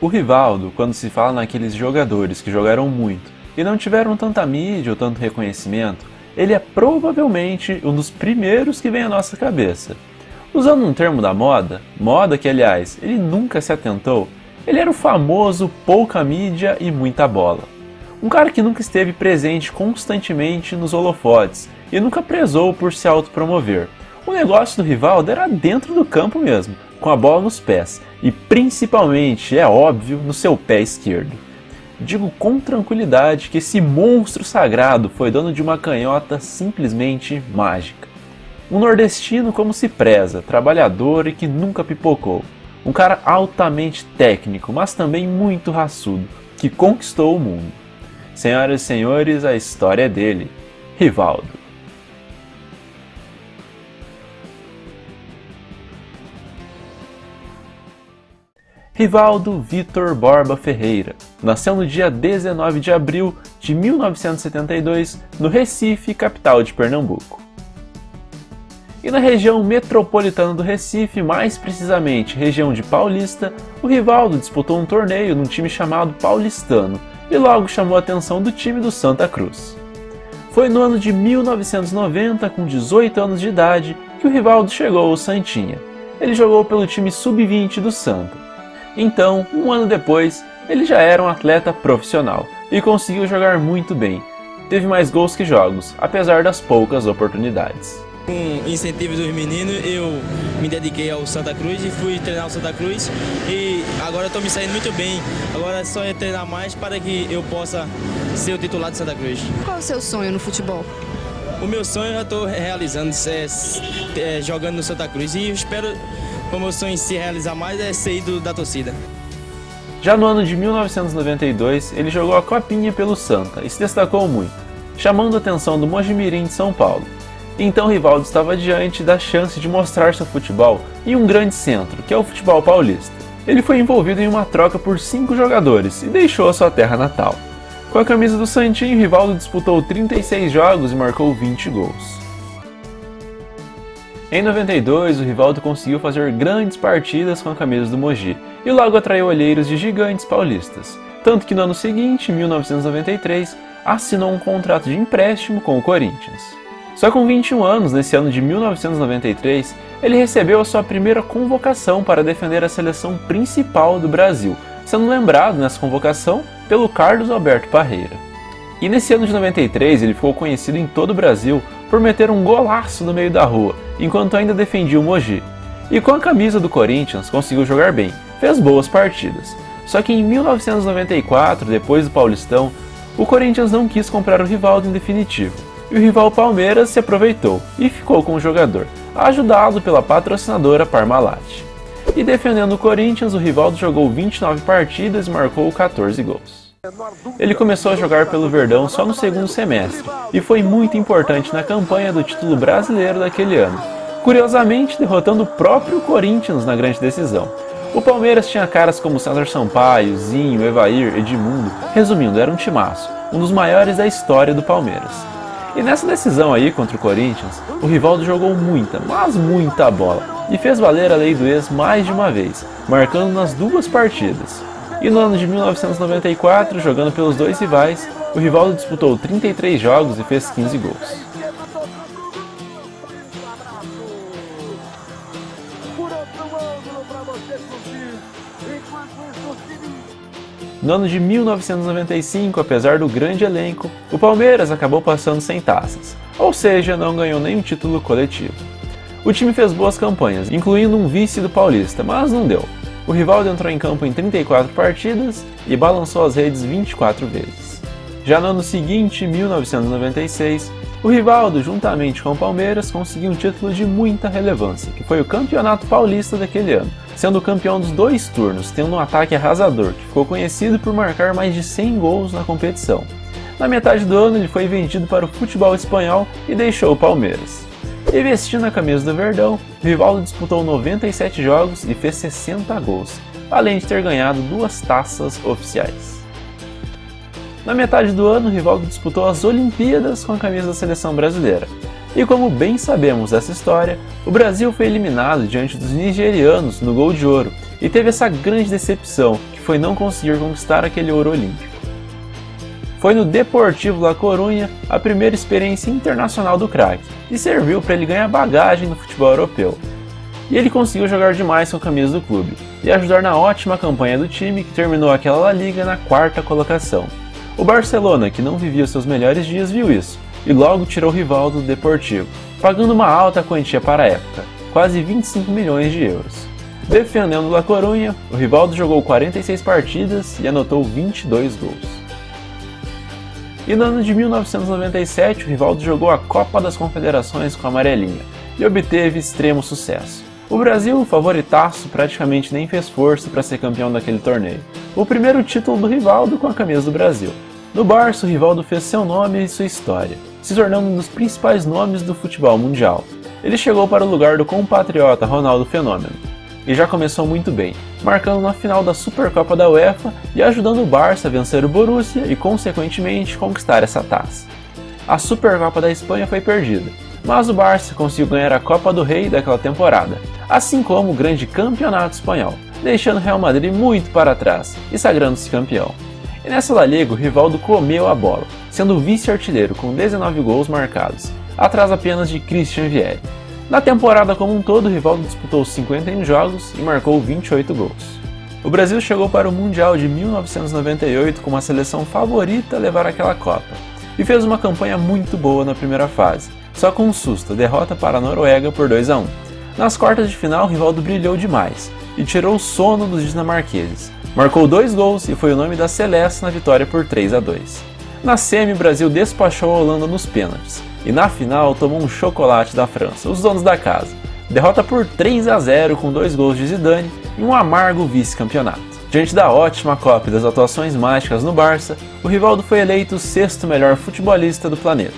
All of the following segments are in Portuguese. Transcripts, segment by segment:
O Rivaldo, quando se fala naqueles jogadores que jogaram muito e não tiveram tanta mídia ou tanto reconhecimento, ele é provavelmente um dos primeiros que vem à nossa cabeça. Usando um termo da moda que aliás ele nunca se atentou, ele era o famoso pouca mídia e muita bola. Um cara que nunca esteve presente constantemente nos holofotes e nunca prezou por se autopromover. O negócio do Rivaldo era dentro do campo mesmo, com a bola nos pés e principalmente, é óbvio, no seu pé esquerdo. Digo com tranquilidade que esse monstro sagrado foi dono de uma canhota simplesmente mágica. Um nordestino como se preza, trabalhador e que nunca pipocou. Um cara altamente técnico, mas também muito raçudo, que conquistou o mundo. Senhoras e senhores, a história é dele, Rivaldo. Rivaldo Vitor Borba Ferreira nasceu no dia 19 de abril de 1972 no Recife, capital de Pernambuco. E na região metropolitana do Recife, mais precisamente região de Paulista, o Rivaldo disputou um torneio num time chamado Paulistano e logo chamou a atenção do time do Santa Cruz. Foi no ano de 1990, com 18 anos de idade, que o Rivaldo chegou ao Santinha. Ele jogou pelo time sub-20 do Santa. Então, um ano depois, ele já era um atleta profissional e conseguiu jogar muito bem. Teve mais gols que jogos, apesar das poucas oportunidades. Com incentivo dos meninos, eu me dediquei ao Santa Cruz e fui treinar o Santa Cruz e agora estou me saindo muito bem. Agora é só treinar mais para que eu possa ser o titular de Santa Cruz. Qual é o seu sonho no futebol? O meu sonho eu já estou realizando, jogando no Santa Cruz e eu espero, como meu sonho se realizar mais, é ser ídolo da torcida. Já no ano de 1992, ele jogou a Copinha pelo Santa e se destacou muito, chamando a atenção do Mojimirim de São Paulo. Então Rivaldo estava diante da chance de mostrar seu futebol em um grande centro, que é o futebol paulista. Ele foi envolvido em uma troca por 5 jogadores e deixou a sua terra natal. Com a camisa do Santinho, Rivaldo disputou 36 jogos e marcou 20 gols. Em 92, o Rivaldo conseguiu fazer grandes partidas com a camisa do Mogi e logo atraiu olheiros de gigantes paulistas, tanto que no ano seguinte, em 1993, assinou um contrato de empréstimo com o Corinthians. Só com 21 anos, nesse ano de 1993, ele recebeu a sua primeira convocação para defender a seleção principal do Brasil, sendo lembrado nessa convocação pelo Carlos Alberto Parreira. E nesse ano de 93 ele ficou conhecido em todo o Brasil por meter um golaço no meio da rua, enquanto ainda defendia o Mogi. E com a camisa do Corinthians conseguiu jogar bem, fez boas partidas. Só que em 1994, depois do Paulistão, o Corinthians não quis comprar o Rivaldo em definitivo. E o rival Palmeiras se aproveitou e ficou com o jogador, ajudado pela patrocinadora Parmalat. E defendendo o Corinthians, o Rivaldo jogou 29 partidas e marcou 14 gols. Ele começou a jogar pelo Verdão só no segundo semestre e foi muito importante na campanha do título brasileiro daquele ano, curiosamente derrotando o próprio Corinthians na grande decisão. O Palmeiras tinha caras como César Sampaio, Zinho, Evair, Edmundo, resumindo, era um timaço, um dos maiores da história do Palmeiras. E nessa decisão aí contra o Corinthians, o Rivaldo jogou muita, mas muita bola e fez valer a lei do ex mais de uma vez, marcando nas 2 partidas. E no ano de 1994, jogando pelos 2 rivais, o Rivaldo disputou 33 jogos e fez 15 gols. No ano de 1995, apesar do grande elenco, o Palmeiras acabou passando sem taças, ou seja, não ganhou nenhum título coletivo. O time fez boas campanhas, incluindo um vice do Paulista, mas não deu. O Rivaldo entrou em campo em 34 partidas e balançou as redes 24 vezes. Já no ano seguinte, 1996, o Rivaldo, juntamente com o Palmeiras, conseguiu um título de muita relevância, que foi o Campeonato Paulista daquele ano, sendo campeão dos 2 turnos, tendo um ataque arrasador, que ficou conhecido por marcar mais de 100 gols na competição. Na metade do ano, ele foi vendido para o futebol espanhol e deixou o Palmeiras. E vestindo a camisa do Verdão, o Rivaldo disputou 97 jogos e fez 60 gols, além de ter ganhado 2 taças oficiais. Na metade do ano, o Rivaldo disputou as Olimpíadas com a camisa da seleção brasileira. E como bem sabemos dessa história, o Brasil foi eliminado diante dos nigerianos no gol de ouro e teve essa grande decepção, que foi não conseguir conquistar aquele ouro olímpico. Foi no Deportivo La Coruña a primeira experiência internacional do craque e serviu para ele ganhar bagagem no futebol europeu. E ele conseguiu jogar demais com a camisa do clube e ajudar na ótima campanha do time que terminou aquela La Liga na 4ª colocação. O Barcelona, que não vivia os seus melhores dias, viu isso e logo tirou o Rivaldo do Deportivo, pagando uma alta quantia para a época, quase 25 milhões de euros. Defendendo o La Coruña, o Rivaldo jogou 46 partidas e anotou 22 gols. E no ano de 1997, o Rivaldo jogou a Copa das Confederações com a Amarelinha e obteve extremo sucesso. O Brasil, favoritaço, praticamente nem fez força para ser campeão daquele torneio. O primeiro título do Rivaldo com a camisa do Brasil. No Barça, o Rivaldo fez seu nome e sua história, se tornando um dos principais nomes do futebol mundial. Ele chegou para o lugar do compatriota Ronaldo Fenômeno, e já começou muito bem, marcando na final da Supercopa da UEFA e ajudando o Barça a vencer o Borussia e, consequentemente, conquistar essa taça. A Supercopa da Espanha foi perdida, mas o Barça conseguiu ganhar a Copa do Rei daquela temporada, assim como o grande campeonato espanhol, deixando o Real Madrid muito para trás e sagrando-se campeão. E nessa La Liga, o Rivaldo comeu a bola, sendo vice-artilheiro com 19 gols marcados, atrás apenas de Christian Vieri. Na temporada como um todo, o Rivaldo disputou 51 jogos e marcou 28 gols. O Brasil chegou para o Mundial de 1998 com uma seleção favorita a levar aquela Copa, e fez uma campanha muito boa na primeira fase, só com um susto, a derrota para a Noruega por 2-1. Nas quartas de final, o Rivaldo brilhou demais e tirou o sono dos dinamarqueses. Marcou 2 gols e foi o nome da Celeste na vitória por 3-2. Na semi, o Brasil despachou a Holanda nos pênaltis e na final tomou um chocolate da França, os donos da casa. Derrota por 3-0 com 2 gols de Zidane e um amargo vice-campeonato. Diante da ótima Copa e das atuações mágicas no Barça, o Rivaldo foi eleito o 6º melhor futebolista do planeta.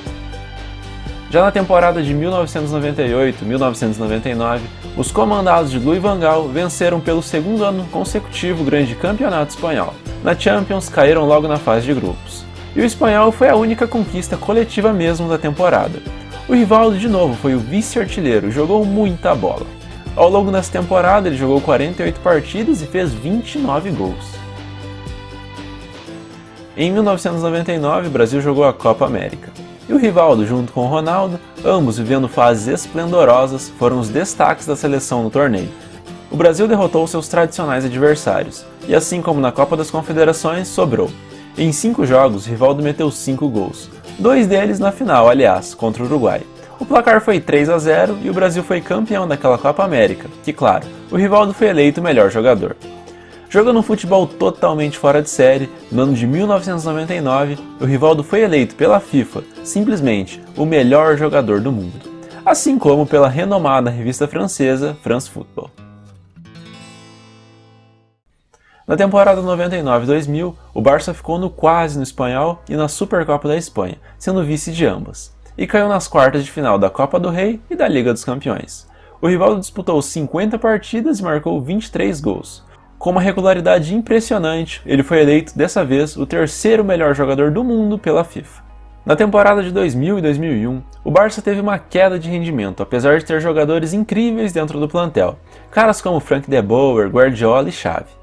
Já na temporada de 1998-1999, os comandados de Louis van Gaal venceram pelo 2º ano consecutivo o grande campeonato espanhol. Na Champions, caíram logo na fase de grupos. E o espanhol foi a única conquista coletiva mesmo da temporada. O Rivaldo de novo foi o vice-artilheiro e jogou muita bola. Ao longo dessa temporada, ele jogou 48 partidas e fez 29 gols. Em 1999, o Brasil jogou a Copa América. E o Rivaldo, junto com o Ronaldo, ambos vivendo fases esplendorosas, foram os destaques da seleção no torneio. O Brasil derrotou seus tradicionais adversários, e assim como na Copa das Confederações, sobrou. Em 5 jogos, o Rivaldo meteu 5 gols, 2 deles na final, aliás, contra o Uruguai. O placar foi 3-0 e o Brasil foi campeão daquela Copa América, que, claro, o Rivaldo foi eleito o melhor jogador. Jogando um futebol totalmente fora de série, no ano de 1999, o Rivaldo foi eleito pela FIFA, simplesmente, o melhor jogador do mundo, assim como pela renomada revista francesa France Football. Na temporada 99-2000, o Barça ficou no quase no espanhol e na Supercopa da Espanha, sendo vice de ambas, e caiu nas quartas de final da Copa do Rei e da Liga dos Campeões. O Rivaldo disputou 50 partidas e marcou 23 gols. Com uma regularidade impressionante, ele foi eleito, dessa vez, o 3º melhor jogador do mundo pela FIFA. Na temporada de 2000 e 2001, o Barça teve uma queda de rendimento, apesar de ter jogadores incríveis dentro do plantel, caras como Frank de Boer, Guardiola e Xavi.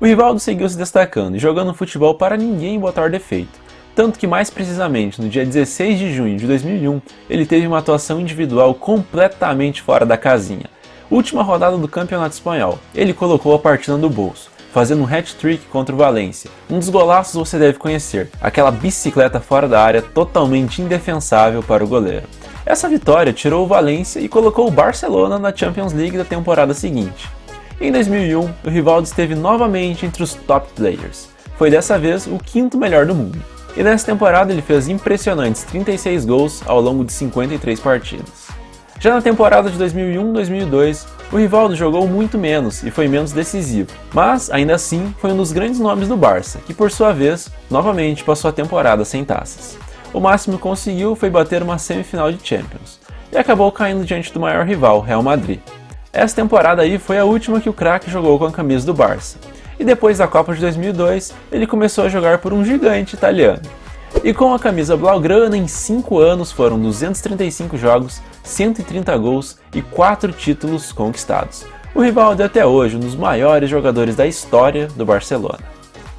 O Rivaldo seguiu se destacando e jogando futebol para ninguém botar defeito, tanto que mais precisamente no dia 16 de junho de 2001, ele teve uma atuação individual completamente fora da casinha. Última rodada do Campeonato Espanhol, ele colocou a partida no bolso, fazendo um hat-trick contra o Valência. Um dos golaços você deve conhecer, aquela bicicleta fora da área totalmente indefensável para o goleiro. Essa vitória tirou o Valência e colocou o Barcelona na Champions League da temporada seguinte. Em 2001, o Rivaldo esteve novamente entre os top players. Foi dessa vez o 5º melhor do mundo. E nessa temporada ele fez impressionantes 36 gols ao longo de 53 partidas. Já na temporada de 2001-2002, o Rivaldo jogou muito menos e foi menos decisivo, mas ainda assim foi um dos grandes nomes do Barça, que por sua vez, novamente passou a temporada sem taças. O máximo que conseguiu foi bater uma semifinal de Champions, e acabou caindo diante do maior rival, Real Madrid. Essa temporada aí foi a última que o craque jogou com a camisa do Barça, e depois da Copa de 2002, ele começou a jogar por um gigante italiano. E com a camisa blaugrana, em 5 anos foram 235 jogos, 130 gols e 4 títulos conquistados. O Rivaldo é até hoje um dos maiores jogadores da história do Barcelona.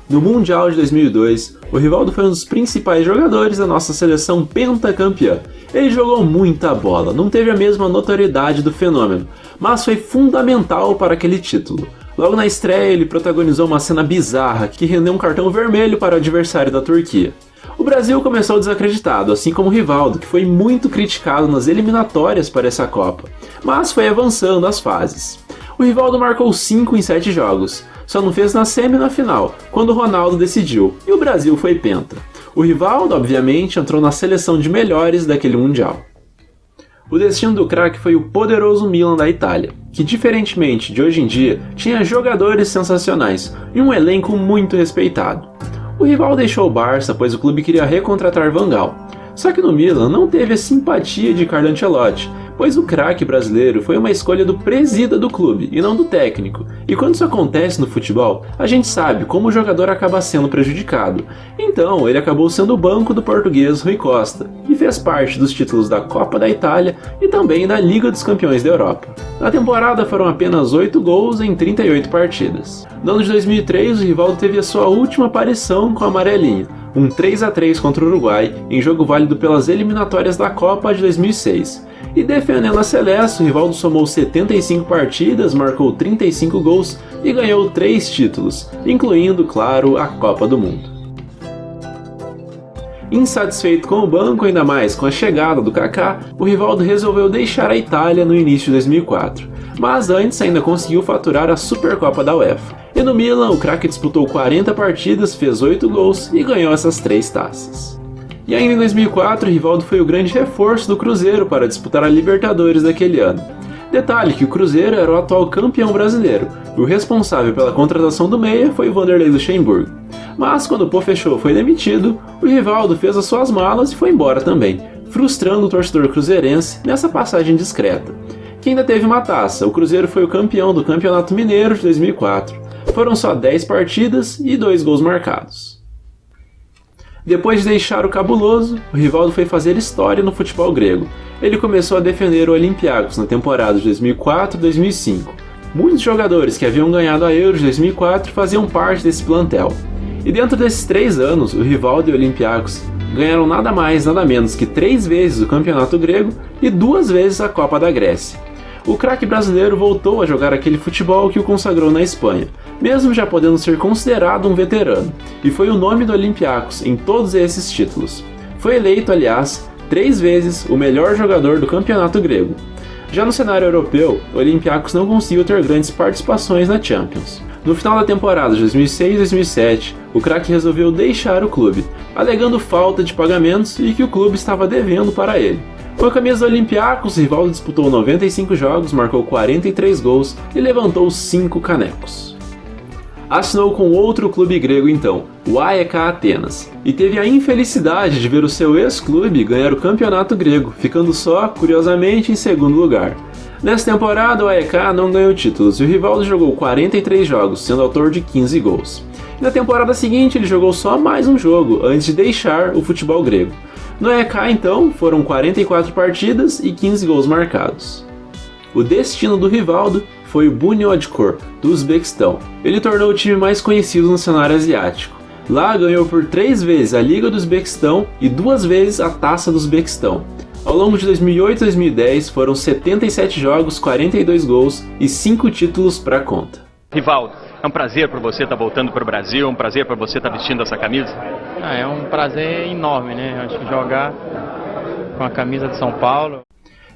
No Mundial de 2002, o Rivaldo foi um dos principais jogadores da nossa seleção pentacampeã. Ele jogou muita bola, não teve a mesma notoriedade do fenômeno, mas foi fundamental para aquele título. Logo na estreia, ele protagonizou uma cena bizarra que rendeu um cartão vermelho para o adversário da Turquia. O Brasil começou desacreditado, assim como o Rivaldo, que foi muito criticado nas eliminatórias para essa Copa, mas foi avançando as fases. O Rivaldo marcou 5 em 7 jogos, só não fez na semi e na final, quando o Ronaldo decidiu, e o Brasil foi penta. O Rivaldo, obviamente, entrou na seleção de melhores daquele Mundial. O destino do craque foi o poderoso Milan da Itália, que diferentemente de hoje em dia, tinha jogadores sensacionais e um elenco muito respeitado. O Rivaldo deixou o Barça pois o clube queria recontratar Van Gaal, só que no Milan não teve a simpatia de Carlo Ancelotti, pois o craque brasileiro foi uma escolha do presida do clube e não do técnico, e quando isso acontece no futebol, a gente sabe como o jogador acaba sendo prejudicado. Então ele acabou sendo o banco do português Rui Costa, e fez parte dos títulos da Copa da Itália e também da Liga dos Campeões da Europa. Na temporada foram apenas 8 gols em 38 partidas. No ano de 2003, o Rivaldo teve a sua última aparição com a amarelinha, um 3-3 contra o Uruguai, em jogo válido pelas eliminatórias da Copa de 2006. E defendendo a Celeste, o Rivaldo somou 75 partidas, marcou 35 gols e ganhou 3 títulos, incluindo, claro, a Copa do Mundo. Insatisfeito com o banco, ainda mais com a chegada do Kaká, o Rivaldo resolveu deixar a Itália no início de 2004, mas antes ainda conseguiu faturar a Supercopa da UEFA. E no Milan, o craque disputou 40 partidas, fez 8 gols e ganhou essas 3 taças. E ainda em 2004, o Rivaldo foi o grande reforço do Cruzeiro para disputar a Libertadores daquele ano. Detalhe que o Cruzeiro era o atual campeão brasileiro, e o responsável pela contratação do meia foi o Vanderlei Luxemburgo. Mas quando o Pô fechou foi demitido, o Rivaldo fez as suas malas e foi embora também, frustrando o torcedor cruzeirense nessa passagem discreta. Que ainda teve uma taça, o Cruzeiro foi o campeão do Campeonato Mineiro de 2004. Foram só 10 partidas e 2 gols marcados. Depois de deixar o cabuloso, o Rivaldo foi fazer história no futebol grego. Ele começou a defender o Olympiacos na temporada de 2004 e 2005. Muitos jogadores que haviam ganhado a Euro de 2004 faziam parte desse plantel. E dentro desses 3 anos, o Rivaldo e o Olympiacos ganharam nada mais nada menos que 3 vezes o Campeonato Grego e 2 vezes a Copa da Grécia. O craque brasileiro voltou a jogar aquele futebol que o consagrou na Espanha, mesmo já podendo ser considerado um veterano, e foi o nome do Olympiacos em todos esses títulos. Foi eleito, aliás, 3 vezes o melhor jogador do campeonato grego. Já no cenário europeu, o Olympiacos não conseguiu ter grandes participações na Champions. No final da temporada de 2006 e 2007, o craque resolveu deixar o clube, alegando falta de pagamentos e que o clube estava devendo para ele. Com a camisa do Olympiacos, o Rivaldo disputou 95 jogos, marcou 43 gols e levantou 5 canecos. Assinou com outro clube grego então, o AEK Atenas, e teve a infelicidade de ver o seu ex-clube ganhar o campeonato grego, ficando só, curiosamente, em segundo lugar. Nessa temporada, o AEK não ganhou títulos e o Rivaldo jogou 43 jogos, sendo autor de 15 gols. E na temporada seguinte, ele jogou só mais um jogo, antes de deixar o futebol grego. No AEK, então, foram 44 partidas e 15 gols marcados. O destino do Rivaldo foi o Bunyodkor, do Uzbequistão. Ele tornou o time mais conhecido no cenário asiático. Lá ganhou por 3 vezes a Liga do Uzbequistão e 2 vezes a Taça do Uzbequistão. Ao longo de 2008 e 2010 foram 77 jogos, 42 gols e 5 títulos para a conta. Rivaldo, é um prazer para você estar voltando para o Brasil, é um prazer para você estar vestindo essa camisa? É um prazer enorme, né? Acho que jogar com a camisa de São Paulo.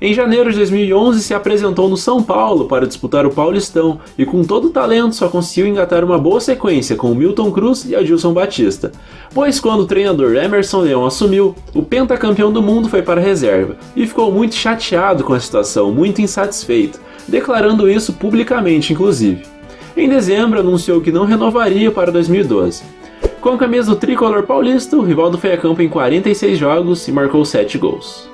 Em janeiro de 2011 se apresentou no São Paulo para disputar o Paulistão e com todo o talento só conseguiu engatar uma boa sequência com o Milton Cruz e Adilson Batista. Pois quando o treinador Emerson Leão assumiu, o pentacampeão do mundo foi para a reserva e ficou muito chateado com a situação, muito insatisfeito, declarando isso publicamente inclusive. Em dezembro anunciou que não renovaria para 2012. Com a camisa do tricolor paulista, o Rivaldo foi a campo em 46 jogos e marcou 7 gols.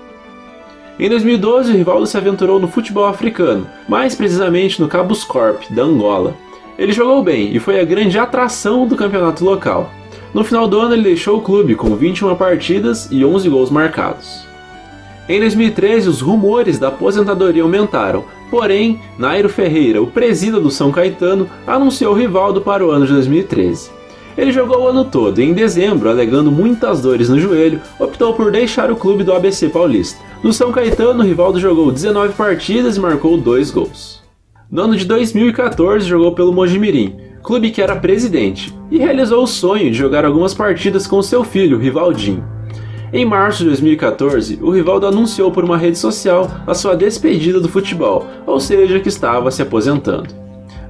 Em 2012, o Rivaldo se aventurou no futebol africano, mais precisamente no Cabos Corp, da Angola. Ele jogou bem e foi a grande atração do campeonato local. No final do ano ele deixou o clube com 21 partidas e 11 gols marcados. Em 2013, os rumores da aposentadoria aumentaram, Porém, Nairo Ferreira, o presida do São Caetano, anunciou Rivaldo para o ano de 2013. Ele jogou o ano todo e em dezembro, alegando muitas dores no joelho, optou por deixar o clube do ABC Paulista. No São Caetano, Rivaldo jogou 19 partidas e marcou 2 gols. No ano de 2014, jogou pelo Mojimirim, clube que era presidente, e realizou o sonho de jogar algumas partidas com seu filho, Rivaldinho. Em março de 2014, o Rivaldo anunciou por uma rede social a sua despedida do futebol, ou seja, que estava se aposentando.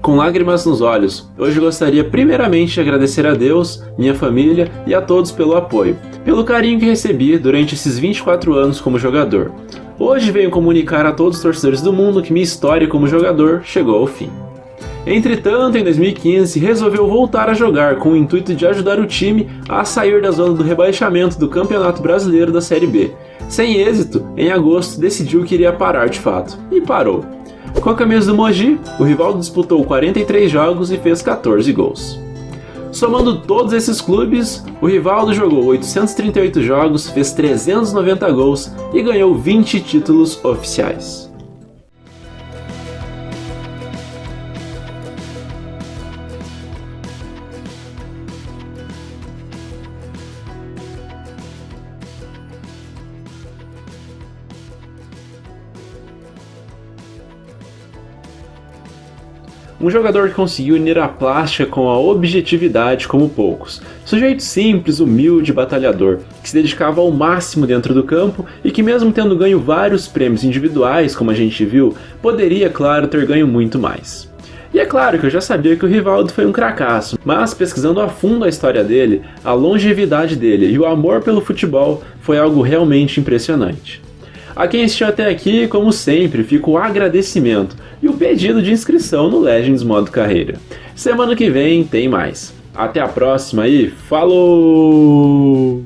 Com lágrimas nos olhos, hoje gostaria primeiramente de agradecer a Deus, minha família e a todos pelo apoio, pelo carinho que recebi durante esses 24 anos como jogador. Hoje venho comunicar a todos os torcedores do mundo que minha história como jogador chegou ao fim. Entretanto, em 2015, resolveu voltar a jogar com o intuito de ajudar o time a sair da zona do rebaixamento do Campeonato Brasileiro da Série B. Sem êxito, em agosto decidiu que iria parar de fato, e parou. Com a camisa do Mogi, o Rivaldo disputou 43 jogos e fez 14 gols. Somando todos esses clubes, o Rivaldo jogou 838 jogos, fez 390 gols e ganhou 20 títulos oficiais. Um jogador que conseguiu unir a plástica com a objetividade como poucos. Sujeito simples, humilde e batalhador, que se dedicava ao máximo dentro do campo e que, mesmo tendo ganho vários prêmios individuais, como a gente viu, poderia, claro, ter ganho muito mais. E é claro que eu já sabia que o Rivaldo foi um cracaço, mas pesquisando a fundo a história dele, a longevidade dele e o amor pelo futebol foi algo realmente impressionante. A quem assistiu até aqui, como sempre, fica o agradecimento e o pedido de inscrição no Legends Modo Carreira. Semana que vem tem mais. Até a próxima e falou!